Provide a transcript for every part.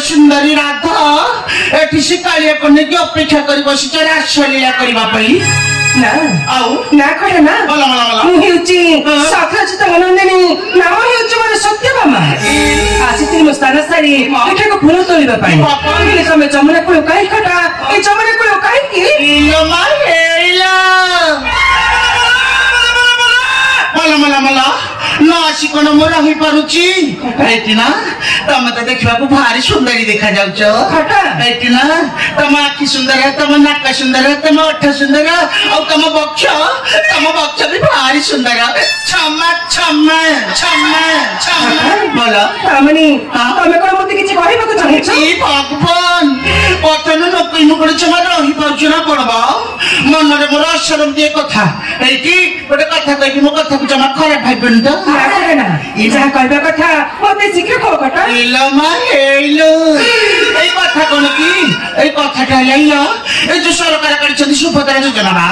सुंदरी राधा एठी से कालिया करने की अपेक्षा करी बसी चले आश्चर्य करबा पई ना आउ ना करे ना बोला बोला बोला मुहिउची साथा चित मनंदिनी नाम सारी ଏଠାକୁ ଫୁଲ ତୋଳିବା ପାଇଁ କହିଲେ ତମେ ଯମୁନା କୂଳ କାହିଁ ଖଟା ଏ ଯମୁନା କୂଳ କାହିଁକି ଇଲୋ ମା ହେଇଲା ମଲା ମଲା ନ ଆସି କଣ ମୁଁ ରହିପାରୁଛି ଏଠି ନା ତମେ ତ ଦେଖିବାକୁ ଭାରି ସୁନ୍ଦରୀ ଦେଖାଯାଉଛ ଏଠି ନା ତମ ଆଖି ସୁନ୍ଦର ତମ ନାକ ସୁନ୍ଦର ତମ ଓଠ ସୁନ୍ଦର ଆଉ ତମ ବକ୍ଷ ବି ଭାରି ସୁନ୍ଦର ଛମା ଛମା ଛମା ଛମା ଭଲ ତମେ କଣ ମତେ କିଛି କହିବାକୁ ଚାହୁଁଛ ଭଗବାନ ପତନ ନକଇ ମୁଁ କଣ ଜମା ରହିପାରୁଛୁ ନା କଣ ବା ମନରେ ମୋର ଅସରମ ଦିଏ କଥା ଏଇଠି ଗୋଟେ କଥା କହିବି ମୋ କଥାକୁ ଜମା ଖରାପ ଭାବିବନି ତ ଯାହା କହିବା କଥା ମତେ ଶୀଘ୍ର କହ କଥା ଇଲୋ ମା ହେଇଲୋ ଏଇ କଥା କଣ କି ଏଇ କଥାଟା ହେଲା এই যে সরকার କରିଛନ୍ତି ସୁଭଦ୍ରା ଯୋଜନା ବା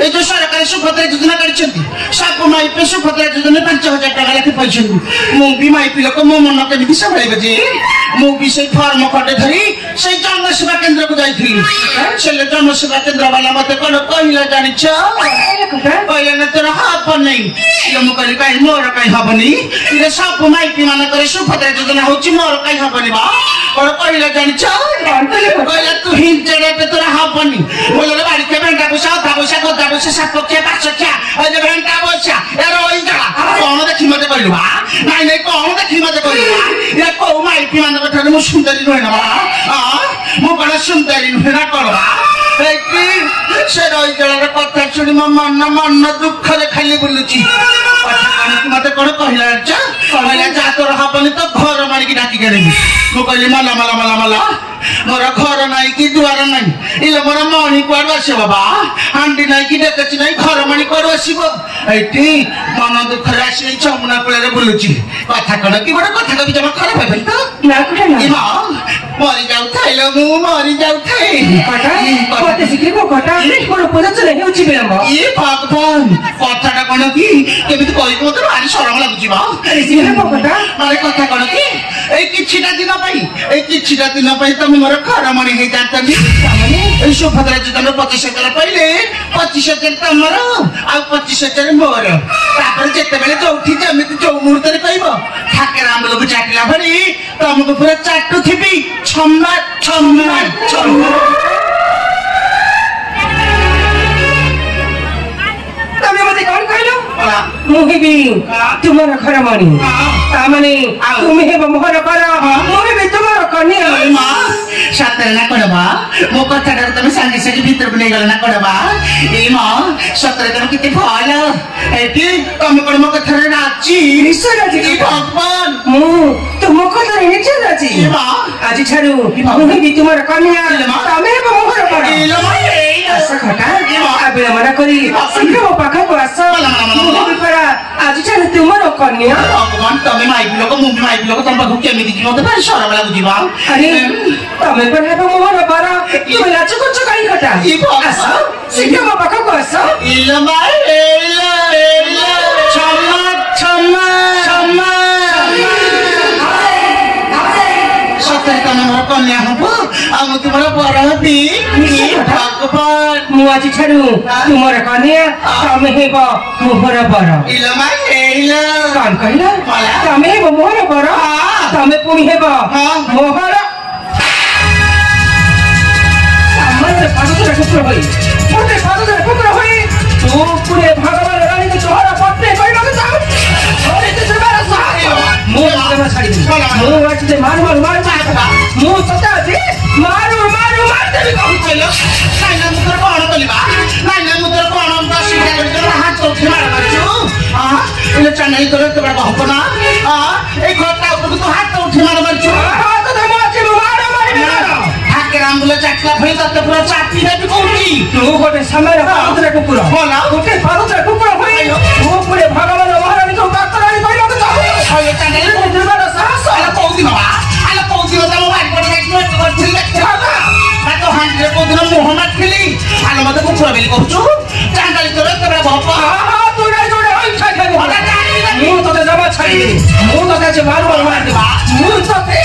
এই যে সরকার ସୁଭଦ୍ରା ଯୋଜନା କରିଛନ୍ତି ସବୁ ମାଇପେ ସୁଭଦ୍ରା ଯୋଜନା 5,000 ଟଙ୍କା ଲେଖେ ପାଇଛନ୍ତି ମୁଁ ବି ମାଇପି ଲୋକ ମୋ ମନ କେମିତି ସମ୍ଭାଳିବ ଯେ ମୁଁ ବି ସେଇ ଫର୍ମ ଖଣ୍ଡେ ଧରି ସେଇ ଜନସେବା କେନ୍ଦ୍ରକୁ ଯାଇଥିଲି ସେ ଜନସେବା କେନ୍ଦ୍ର ବାଲା ମତେ କଣ କହିଲା ଜାଣିଛ କହିଲା ନା ତୋର ହବ ନାହିଁ ମୁଁ କହିଲି କାହିଁ ମୋର କାହିଁ ହବନି ଇଏ ସବୁ ମାଇପି ମାନଙ୍କର ସୁଭଦ୍ରା ଯୋଜନା ହଉଛି ମୋର କାହିଁ ହବନି ବା କଣ କହିଲା ଜାଣିଛ କହିଲା ତୁ ହିଂଚେଡେ ତୋର ହବନି ବୋଲେ ବାড়িতে ভেন্টা বসা অধা বসা গদা বসা সাতপক্ষিয়া পাঁচপক্ষিয়া ওই যে ভেন্টা বসা এর ওই জায়গা কଣ দেখি মতে କହିଲୁ ବା ନାଇଁ ନାଇଁ କଣ ଦେଖି ମତେ କହିଲୁ ବା ଏ କୋଉ ମାଇପି ମାନଙ୍କ ଠାରୁ ମୁଁ ସୁନ୍ଦରୀ ନୁହେଁ ନା ବା ମୁଁ କଣ ସୁନ୍ଦରୀ ନୁହେଁ ନା କଣ ବା ଏଇଠି ସେ ରହିଜଳର କଥା ଶୁଣି ମୋ ମନ ଦୁଃଖରେ ଖାଲି ବୁଲୁଛି ମତେ କଣ କହିଲା କହିଲା ଯା ତୋର ହବନି ତ ଘର ମାରିକି ଡାକିକି ଆଣିବି ମୁଁ କହିଲି ମଲା ମୋର ଘର ନାହିଁ କି ଦୁଆର ନାହିଁ ଇଲେ ମୋର ମଣି କୁଆଡୁ ଆସିବ ବାବା ହାଣ୍ଡି ନାହିଁ କି ଡେକଚି ନାହିଁ ଘର ମଣି କୁଆଡୁ ଆସିବ ଏଇଠି ମନ ଦୁଃଖରେ ଆସି ଏଇ ଯମୁନା କୂଳରେ ବୁଲୁଛି କଥା କଣ କି ଗୋଟେ କଥା କବି ଜମା ଖରାପ ହେବନି ତ ମରି ଯାଉଥାଏ ଲୋ ମୁଁ ମରି ଯାଉଥାଏ ଭଗବାନ କଥାଟା କଣ କି କେମିତି କହିକି ମତେ ଭାରି ସରମ ଲାଗୁଛି ମାନେ କଥା କଣ କି ଏଇ କିଛିଟା ଦିନ ପାଇଁ ତମେ ମୋର ଘରମଣି ହେଇଯାଆନ୍ତି ଏଇ ସୁଭଦ୍ରା ଯୋଜନା 25,000 ପାଇଲେ 25,000 ତମର ଆଉ 25,000 ମୋର ତାପରେ ଯେତେବେଳେ ଯୋଉଠି ଯେମିତି ଯୋଉ ମୁହୂର୍ତ୍ତରେ କହିବ ଠାକେରା ଆମ୍ବୁଲକୁ ଚାଟିଲା ଭଳି ତମକୁ ପୁରା ଚାଟୁଥିବି ଛମା ଛମା ଛମା ତମେ ମତେ କଣ କହିଲ ମୁଁ ହେବି ତୁମର ଘରମଣି ତାମାନେ ତୁମେ ହେବ ମୋହର କର ମୁଁ ହେବି ତୁମର କନ୍ୟା ସତରେ ନା କଣ ବା ମୋ କଥାଟାକୁ ତମେ ସାଙ୍ଗେ ସାଙ୍ଗେ ଭିତରକୁ ନେଇଗଲ ନା କଣ ବା ଏଇ ମା ସତରେ ତମେ କେତେ ଭଲ ଏଠି ତମେ କଣ ମୋ କଥାରେ ରାଜି ନିଶ୍ଚୟ ରାଜି ଭଗବାନ ମୁଁ ତୁମ କଥାରେ ନିଶ୍ଚୟ ରାଜି ଆଜି ଠାରୁ ମୁଁ ହେବି ତୁମର କନ୍ୟା ତମେ ହେବ ମୋହର କର ଆସ ଖଟା ବିଳମ୍ବନା କରି ଶୀଘ୍ର ମୋ ପାଖକୁ ଆସ ମୁଁ ହେବି ପରା ଆଜି ଠାରୁ ତୁମର କନ୍ୟା ଭଗବାନ ତମେ ମାଇପି ଲୋକ ମୁଁ ବି ମାଇପି ଲୋକ ତମ ପାଖକୁ କେମିତି ଯିବ ମତେ ଭାରି ସରମ ଲାଗୁଛି ବା ଆରେ ତମେ ପରା ହେବ ମୋହର ବର ତୁମେ ଲାଜ କରୁଛ କାହିଁ ଖଟା ଆସ ଶୀଘ୍ର ମୋ ପାଖକୁ ଆସ ଛମା ଛମା ଛମା ସତରେ ତମେ ମୋର କନ୍ୟା ହବ ଆଉ ମୁଁ ତୁମର ବର ହେବି ଭଗବାନ ମୁଁ ଆଜି ଠାରୁ ତୁମର କନ୍ୟା ତମେ ହେବ ମୋହର ବର କଣ କହିଲ ତମେ ହେବ ମୋହର ବର ତମେ ପୁଣି ହେବ ମୋହର ଟୁକୁର ହୋଇ ତୁ ପୁଣି ଭଗବାନ ରାଣୀକୁ ଚୋହର ପତ୍ନୀ କହିବାକୁ ଚାହୁଁ ମୁଁ ଛାଡ଼ିବି ମୁଁ ଆଜି ମାରୁ ମୁଁ ତତେ ଆଜି ମାରୁ ମାରିଦେବି କହିଲ ନାଇଁ ମୁଁ ତୋର କଣ କଲିବା ନାଇଁ ମୁଁ ତୋର କଣ ଅସୁବିଧା କରି ତୋର ହାତ ଉଠି ମାର କରିଛୁ ଏଇ ଚାନେଲ ତୋର କେବଳ ହବ ନା ଏଇ ଘରଟା ଉପରକୁ ତୁ ହାତ ଉଠି ମାର କରିଛୁ ଆମ୍ବୁଲ ଚାଟିଲା ଭଳି ତତେ ପୁରା ଚାଟି ଦେବି କହୁଛି ତୁ ଗୋଟେ ସମୟରେ ପାରୁଥିଲା କୁକୁର ଗୋଟେ ପାରୁଥିଲା କୁକୁର ଭଳି ତୁ ପୁଣି ଭଗବାନ ମହାରାଣୀଙ୍କୁ ଡାକ୍ତରାଣୀ କରିବାକୁ ଚାହୁଁ କୋଉଦିନ କୋଉଦିନ ତମ ବାରିପଟେ ଯାଇଥିଲ ତ ହାଣ୍ଡିରେ କୋଉଦିନ ମୁହଁ ମାରିଥିଲି ଆଲୋ ମତେ କୁକୁର ବୋଲି କହୁଛୁ ଚାଣ୍ଡାଳି ତୋର କେବଳ ମୁଁ ତତେ ଜମା ଛାଡ଼ିବି ମୁଁ ତତେ ଆଜି ମାରିଦେବା ମୁଁ ତତେ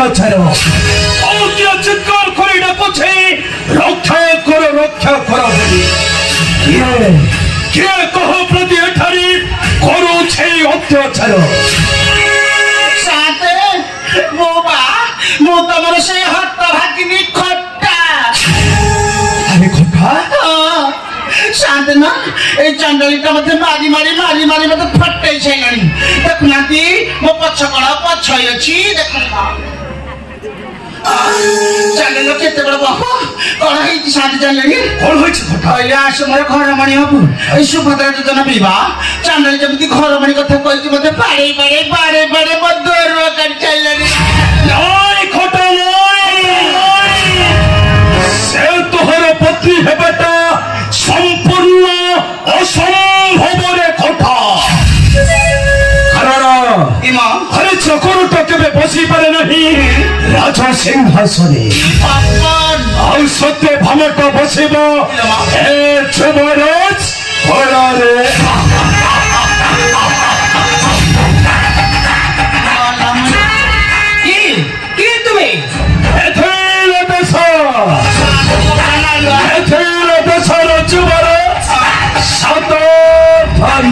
অত্যাচার চিৎকার করে ডাকছে রক্ষা করো বলি কে কহ প্রতি এঠারি করুছে অত্যাচার সাথে বাবা ମୁଁ ତମର ସେଇ ହତ ଭାଗିନି ଖଟା আরে খোকা ଶାନ୍ତି ନା ଏଇ ଚଣ୍ଡଳୀଟା ମତେ ମାରି ମତେ ଫଟେଇ ସାରିଲାଣି ଦେଖୁନାହାନ୍ତି ମୋ ପଛ କଳ ପଛ ଅଛି ଚାଲିଲ କେତେ ବଡ ବାପ କଣ ହେଇଛି ଶାନ୍ତି ଚାଲିଲେଣି କଣ হয়েছে খোকা କହିଲେ ଆସ ମୋର ଘରମଣି ହବୁ ଏଇ ସୁଭଦ୍ରା ଯୋଜନା ପିଇବା ଚାଣ୍ଡଳୀ ଯେମିତି ଘରମଣି କଥା କହିଛି ମତେ ବାଡେଇ ମୋ ଦୋର କାଢି ଚାଲିଲେଣି নয় খোটা নয় সে তোহর পত্নী হেবাটা সম্পূর্ণ অসম্ভবরে খোটা কারণ ইমা হরে চকরটা কেবে বসি পারে নাহি রাজা সিংহাসনে বাপন আর সত্য ভামটা বসিব এ যুবরাজ ঘরে কি তুমি এথেলে দেশর যুবরাজ সাবধান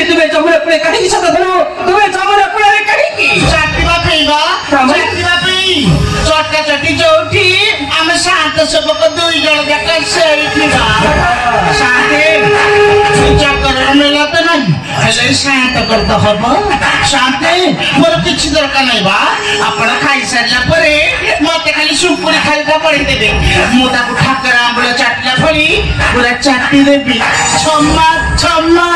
তুমি জমরা পুরে কাহিনী সাথে ধরো তুমি জমরা পুরে কাহিনী ଚାଟିବା ପିଇବା ଚାଟିବା ପିଇ ଚଟା ଚଟି ଯୋଉଠି ଆମେ ଶାନ୍ତ ସେବକ 2 ଜଣ ଯାକ ସେଇଠି ଶାନ୍ତି ଚକର ମିଳିଲା ତ ନାହିଁ ହେଲେ ଶାନ୍ତ କରିତ ହବ ଶାନ୍ତି ମୋର କିଛି ଦରକାର ନାହିଁ ବା ଆପଣ ଖାଇସାରିଲା ପରେ ମତେ ଖାଲି ସୁପୁରି ଖାଇଟା ପଡିଦେବେ ମୁଁ ତାକୁ ଠାକର ଆମ୍ବୁଳ ଚାଟିଲା ଭଳି ପୁରା ଚାଟି ଦେବି ଛମା ଛମା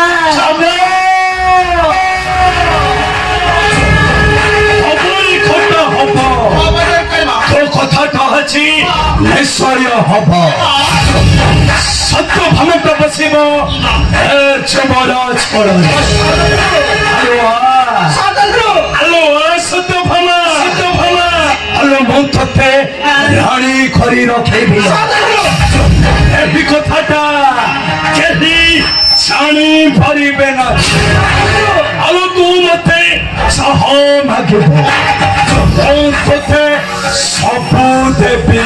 কথাটা আছে নিশ্চয় হব সত্য ভামটা বসিব যুবরাজ আলো সত্য ভামা আলো মন্ত্রতে রানী করি রখেবি এই কথাটা কেহি জানি পারিবে না আলো তু মতে সহ মাগিব মন্ত্রতে সবু দেবী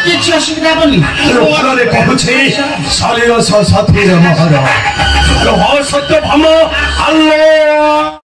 କିଛି ଅସୁବିଧା ହବନି ଫଳରେ କହୁଛି ଶରୀର ସାଥୀର ମହର ସତ୍ୟ ଭାମ ଆଲୋ